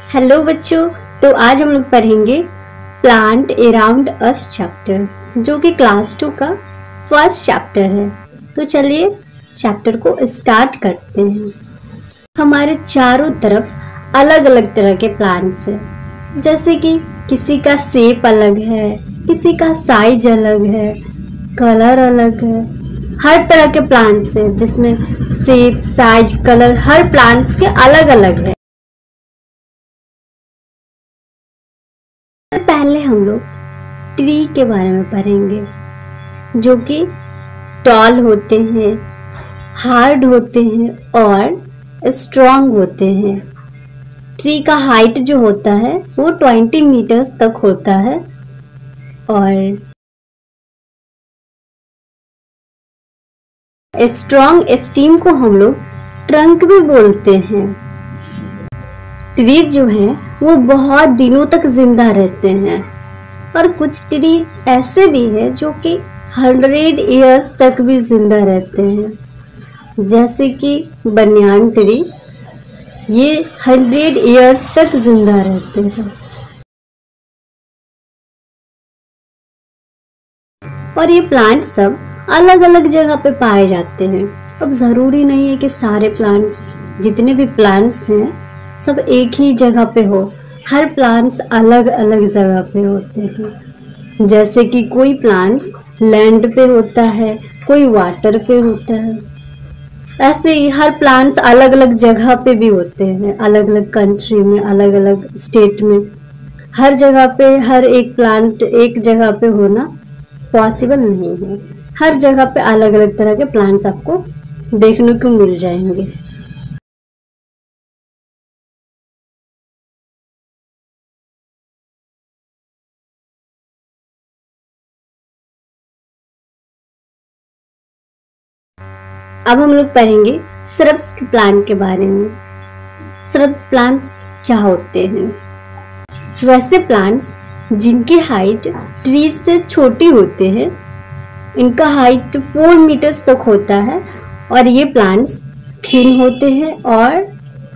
Hello बच्चों। तो आज हम लोग पढ़ेंगे प्लांट अराउंड अस चैप्टर, जो कि क्लास 2 का फर्स्ट चैप्टर है। तो चलिए चैप्टर को स्टार्ट करते हैं। हमारे चारों तरफ अलग अलग तरह के प्लांट्स हैं, जैसे कि किसी का शेप अलग है, किसी का साइज अलग है, कलर अलग है। हर तरह के प्लांट्स हैं जिसमें शेप, साइज, कलर हर प्लांट्स के अलग अलग है। पहले हम लोग ट्री के बारे में पढ़ेंगे, जो कि टॉल होते हैं, हार्ड होते हैं और स्ट्रॉन्ग होते हैं। ट्री का हाइट जो होता है वो 20 मीटर्स तक होता है और स्ट्रॉन्ग स्टीम को हम लोग ट्रंक भी बोलते हैं। ट्री जो है वो बहुत दिनों तक जिंदा रहते हैं और कुछ ट्री ऐसे भी है जो कि 100 इयर्स तक भी जिंदा रहते हैं, जैसे कि बनियान ट्री, ये 100 इयर्स तक जिंदा रहते हैं। और ये प्लांट सब अलग अलग जगह पे पाए जाते हैं। अब जरूरी नहीं है कि सारे प्लांट्स, जितने भी प्लांट्स हैं सब एक ही जगह पे हो। हर प्लांट्स अलग अलग जगह पे होते हैं, जैसे कि कोई प्लांट्स लैंड पे होता है, कोई वाटर पे होता है। ऐसे ही हर प्लांट्स अलग अलग जगह पे भी होते हैं, अलग अलग कंट्री में, अलग अलग स्टेट में। हर जगह पे हर एक प्लांट एक जगह पे होना पॉसिबल नहीं है। हर जगह पे अलग अलग तरह के प्लांट्स आपको देखने को मिल जाएंगे। अब हम लोग पढ़ेंगे श्रब्स प्लांट के बारे में। श्रब्स प्लांट्स क्या होते हैं? वैसे प्लांट्स जिनकी हाइट ट्री से छोटी होते हैं, इनका हाइट 4 मीटर्स तक होता है और ये प्लांट्स थिन होते हैं और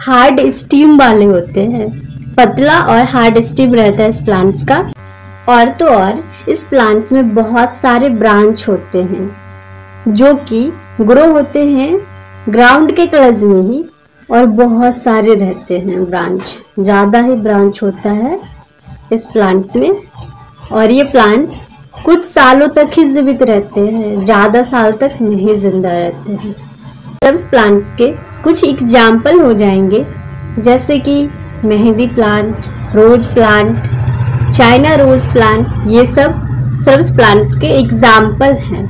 हार्ड स्टीम वाले होते हैं। पतला और हार्ड स्टीम रहता है इस प्लांट्स का। और तो और इस प्लांट्स में बहुत सारे ब्रांच होते हैं जो कि ग्रो होते हैं ग्राउंड के क्लच में ही, और बहुत सारे रहते हैं ब्रांच, ज़्यादा ही ब्रांच होता है इस प्लांट्स में। और ये प्लांट्स कुछ सालों तक ही जीवित रहते हैं, ज़्यादा साल तक नहीं जिंदा रहते हैं। श्रब्स प्लांट्स के कुछ एग्जाम्पल हो जाएंगे, जैसे कि मेहंदी plant, rose plant, China rose plant, ये सब श्रब्स प्लांट्स के एग्जाम्पल हैं।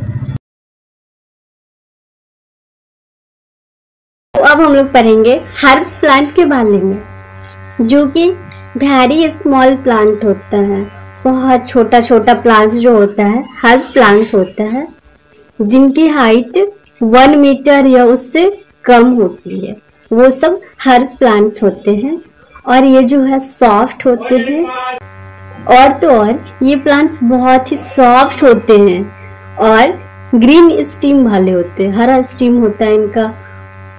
तो अब हम लोग पढ़ेंगे हर्ब्स प्लांट के बारे में, जो कि वेरी स्मॉल प्लांट होता है। बहुत छोटा छोटा प्लांट्स जो होता है हर्ब्स प्लांट्स होता है, जिनकी हाइट 1 मीटर या उससे कम होती है, वो सब हर्ब्स प्लांट्स होते हैं। और ये जो है सॉफ्ट होते हैं। और तो और ये प्लांट्स बहुत ही सॉफ्ट होते हैं और ग्रीन स्टीम वाले होते हैं, हरा स्टीम होता है इनका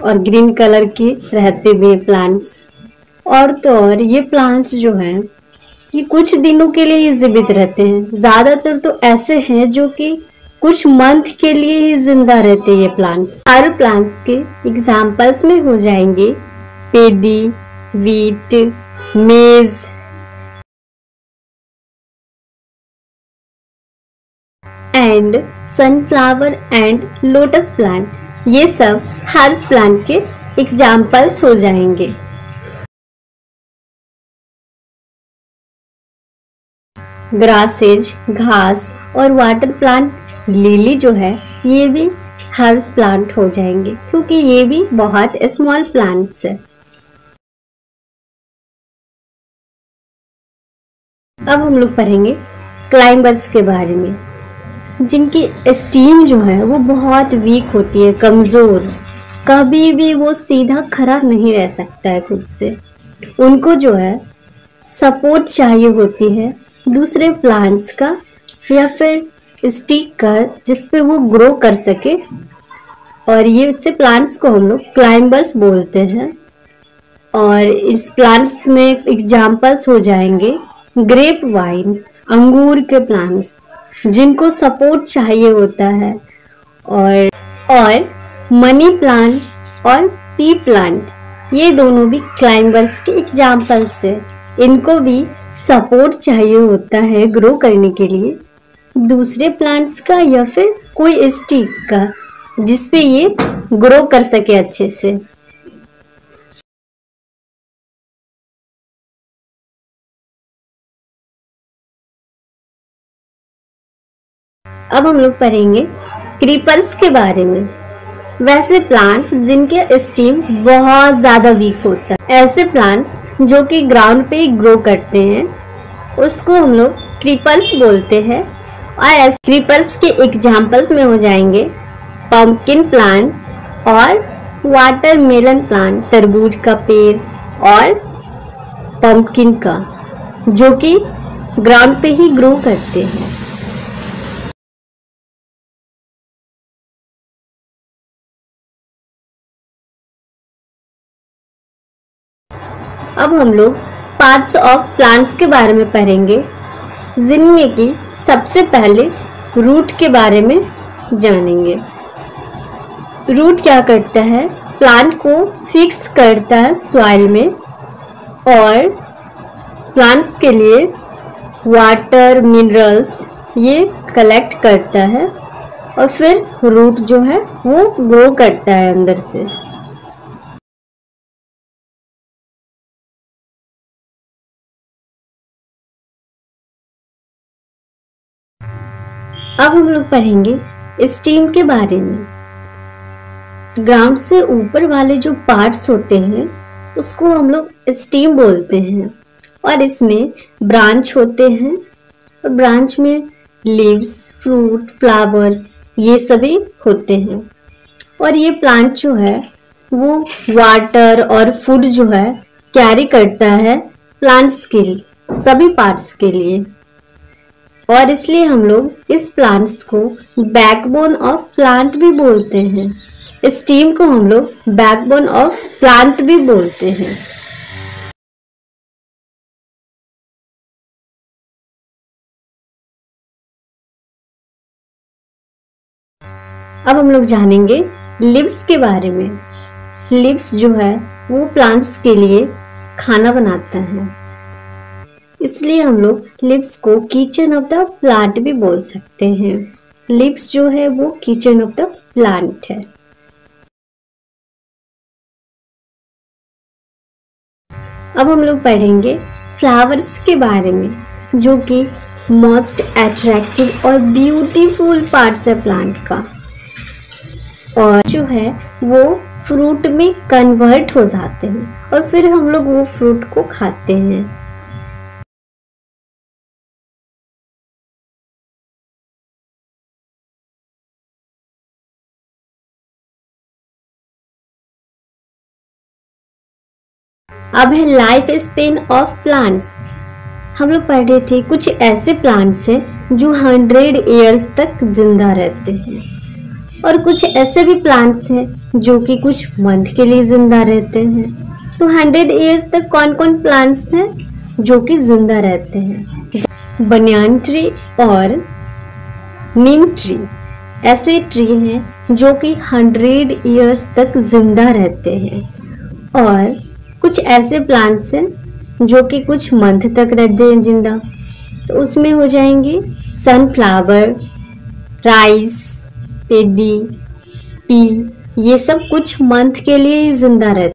और ग्रीन कलर के रहते भी प्लांट्स। और तो और ये प्लांट्स जो हैं ये कुछ दिनों के लिए ही जीवित रहते हैं। ज़्यादातर तो ऐसे हैं जो कि कुछ मंथ के लिए ही जिंदा रहते हैं ये प्लांट्स। हर प्लांट्स के एग्जाम्पल्स में हो जाएंगे पेडी, वीट, मेज, and sunflower and lotus plant, ये सब हर्ब्स प्लांट के एग्जाम्पल्स हो जाएंगे। ग्रासेज, घास और वाटर प्लांट, लिली जो है ये भी हर्ब्स प्लांट हो जाएंगे, क्योंकि ये भी बहुत स्मॉल प्लांट्स है। अब हम लोग पढ़ेंगे क्लाइंबर्स के बारे में, जिनकी स्टीम जो है वो बहुत वीक होती है, कमज़ोर। कभी भी वो सीधा खड़ा नहीं रह सकता है खुद से। उनको जो है सपोर्ट चाहिए होती है दूसरे प्लांट्स का या फिर स्टिक का, जिसपे वो ग्रो कर सके। और ये से प्लांट्स को हम लोग क्लाइंबर्स बोलते हैं। और इस प्लांट्स में एग्जाम्पल्स हो जाएंगे ग्रेप वाइन, अंगूर के प्लांट्स जिनको सपोर्ट चाहिए होता है, और मनी प्लांट और पी प्लांट, ये दोनों भी क्लाइंबर्स के एग्जाम्पल्स है। इनको भी सपोर्ट चाहिए होता है ग्रो करने के लिए, दूसरे प्लांट्स का या फिर कोई स्टिक का, जिसपे ये ग्रो कर सके अच्छे से। अब हम लोग पढ़ेंगे क्रीपर्स के बारे में। वैसे प्लांट्स जिनके स्टेम बहुत ज़्यादा वीक होता है, ऐसे प्लांट्स जो कि ग्राउंड पे ग्रो करते हैं, उसको हम लोग क्रीपर्स बोलते हैं। और ऐसे क्रीपर्स के एग्जाम्पल्स में हो जाएंगे पम्पकिन प्लांट और वाटरमेलन प्लांट, तरबूज का पेड़ और पम्पकिन का, जो कि ग्राउंड पे ही ग्रो करते हैं। अब हम लोग पार्ट्स ऑफ प्लांट्स के बारे में पढ़ेंगे, जिनमें कि सबसे पहले रूट के बारे में जानेंगे। रूट क्या करता है? प्लांट को फिक्स करता है सॉइल में और प्लांट्स के लिए वाटर, मिनरल्स ये कलेक्ट करता है और फिर रूट जो है वो ग्रो करता है अंदर से। अब हम लोग पढ़ेंगे स्टीम के बारे में। ग्राउंड से ऊपर वाले जो पार्ट्स होते हैं उसको हम लोग स्टीम बोलते हैं, और इसमें ब्रांच होते हैं। ब्रांच में लीव्स, फ्रूट, फ्लावर्स ये सभी होते हैं। और ये प्लांट जो है वो वाटर और फूड जो है कैरी करता है प्लांट्स के लिए, सभी पार्ट्स के लिए, और इसलिए हम लोग इस प्लांट्स को बैकबोन ऑफ प्लांट भी बोलते हैं। स्टीम को हम लोग बैकबोन ऑफ प्लांट भी बोलते हैं। अब हम लोग जानेंगे लीव्स के बारे में। लीव्स जो है वो प्लांट्स के लिए खाना बनाता है, इसलिए हम लोग लीव्स को किचन ऑफ द प्लांट भी बोल सकते हैं। लीव्स जो है वो किचन ऑफ द प्लांट है। अब हम लोग पढ़ेंगे फ्लावर्स के बारे में, जो कि मोस्ट अट्रैक्टिव और ब्यूटीफुल पार्ट्स है प्लांट का, और जो है वो फ्रूट में कन्वर्ट हो जाते हैं और फिर हम लोग वो फ्रूट को खाते हैं। अब है लाइफ स्पेन ऑफ प्लांट्स। हम लोग पढ़ रहे थे कुछ ऐसे प्लांट्स हैं जो 100 ईयर्स तक जिंदा रहते हैं, और कुछ ऐसे भी प्लांट्स हैं जो कि कुछ मंथ के लिए जिंदा रहते हैं। तो 100 ईयर्स तक कौन कौन प्लांट्स हैं जो कि जिंदा रहते हैं? बनियान ट्री और नीम ट्री ऐसे ट्री हैं जो कि 100 ईयर्स तक जिंदा रहते हैं, और कुछ ऐसे प्लांट्स हैं जो कि कुछ मंथ तक रहते हैं जिंदा। तो उसमें हो जाएंगे सनफ्लावर, राइस, पेडी, पी, ये सब कुछ मंथ के लिए ही जिंदा रहते।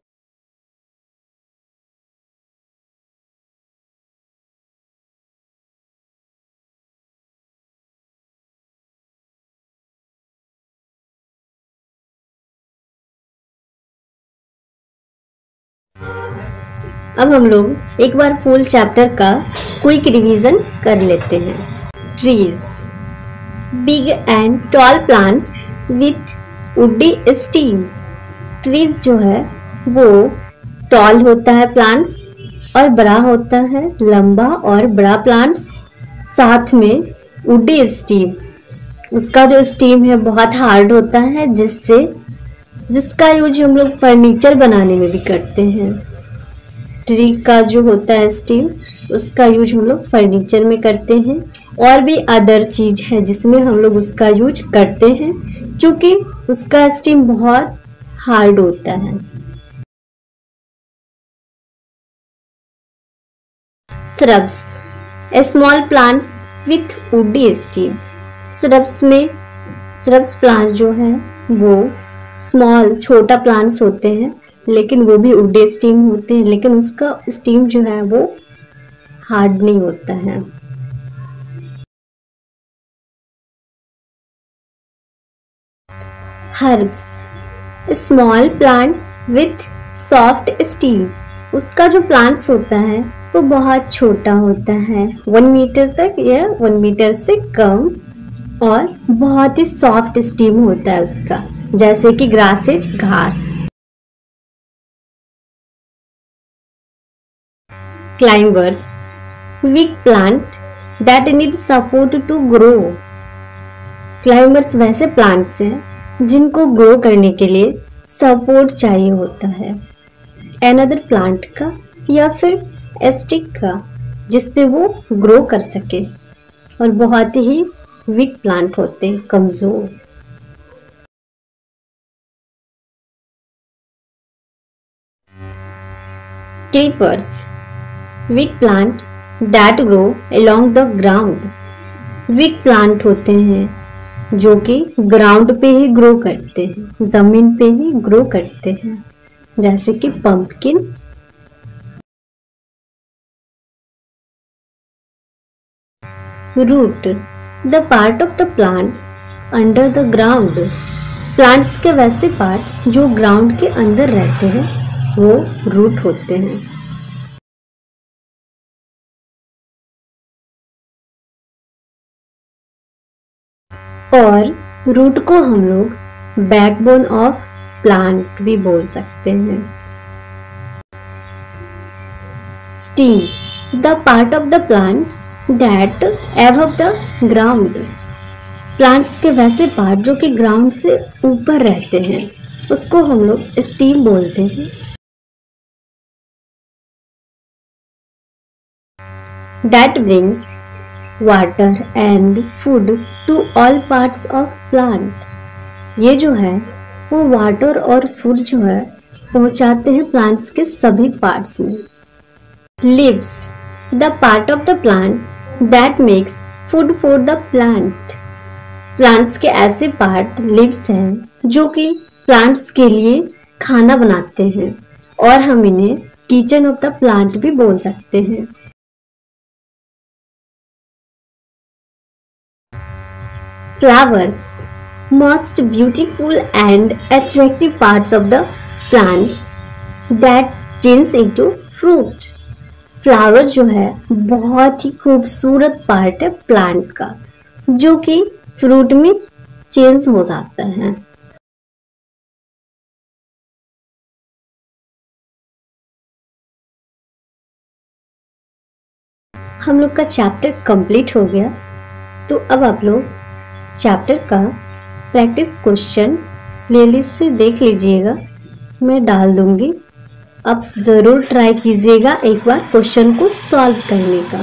अब हम लोग एक बार फुल चैप्टर का क्विक रिवीजन कर लेते हैं। Trees, big and tall plants with woody steam. Trees जो है वो टॉल होता है प्लांट्स और बड़ा होता है, लंबा और बड़ा प्लांट्स, साथ में वुडी स्टीम। उसका जो स्टीम है बहुत हार्ड होता है, जिसका यूज हम लोग फर्नीचर बनाने में भी करते हैं। ट्री का जो होता है स्टीम, उसका यूज हम लोग फर्नीचर में करते हैं। और भी अदर चीज है जिसमें हम लोग उसका यूज करते हैं, क्योंकि उसका स्टीम बहुत हार्ड होता है। Shrubs, small plants with woody steam. Shrubs plants जो है वो स्मॉल छोटा प्लांट्स होते हैं, लेकिन वो भी वुडी स्टीम होते हैं, लेकिन उसका स्टीम जो है वो हार्ड नहीं होता है। Herbs, small plant with soft steam. उसका जो प्लांट्स होता है वो बहुत छोटा होता है, 1 मीटर तक या 1 मीटर से कम, और बहुत ही सॉफ्ट स्टीम होता है उसका, जैसे कि ग्रासेज, घास। Climbers, weak plant that need support to grow. Climbers वैसे प्लांट्स हैं जिनको ग्रो करने के लिए सपोर्ट चाहिए होता है, अनदर प्लांट का या फिर स्टिक का, जिसपे वो ग्रो कर सके, और बहुत ही वीक प्लांट होते हैं, कमजोर। Creepers, weak plant that grow along the ground. Weak plant होते हैं जो कि ग्राउंड पे ही ग्रो करते हैं, जमीन पे ही ग्रो करते हैं, जैसे कि pumpkin. Root, the part of the plants under the ground. Plants के वैसे पार्ट जो ग्राउंड के अंदर रहते हैं वो रूट होते हैं। और रूट को हम लोग बैकबोन ऑफ प्लांट भी बोल सकते हैं। Steam, the part of the plant that above the ground. Plants के वैसे पार्ट जो कि ग्राउंड से ऊपर रहते हैं उसको हम लोग स्टीम बोलते हैं। That brings water and food to all parts of plant. ये जो है वो वाटर और फूड जो है पहुंचाते हैं प्लांट्स के सभी पार्ट्स में। Leaves, the part of the plant that makes food for the plant. Plants के ऐसे पार्ट लीव्स हैं जो कि प्लांट्स के लिए खाना बनाते हैं, और हम इन्हें किचन ऑफ द प्लांट भी बोल सकते हैं। Flowers, most beautiful and attractive parts of the plants that change into fruit. Flower जो है बहुत ही खूबसूरत पार्ट है प्लांट का, जो कि फ्रूट में चेंज हो जाता है। हम लोग का चैप्टर कंप्लीट हो गया, तो अब आप लोग चैप्टर का प्रैक्टिस क्वेश्चन प्लेलिस्ट से देख लीजिएगा, मैं डाल दूंगी। अब ज़रूर ट्राई कीजिएगा एक बार क्वेश्चन को सॉल्व करने का।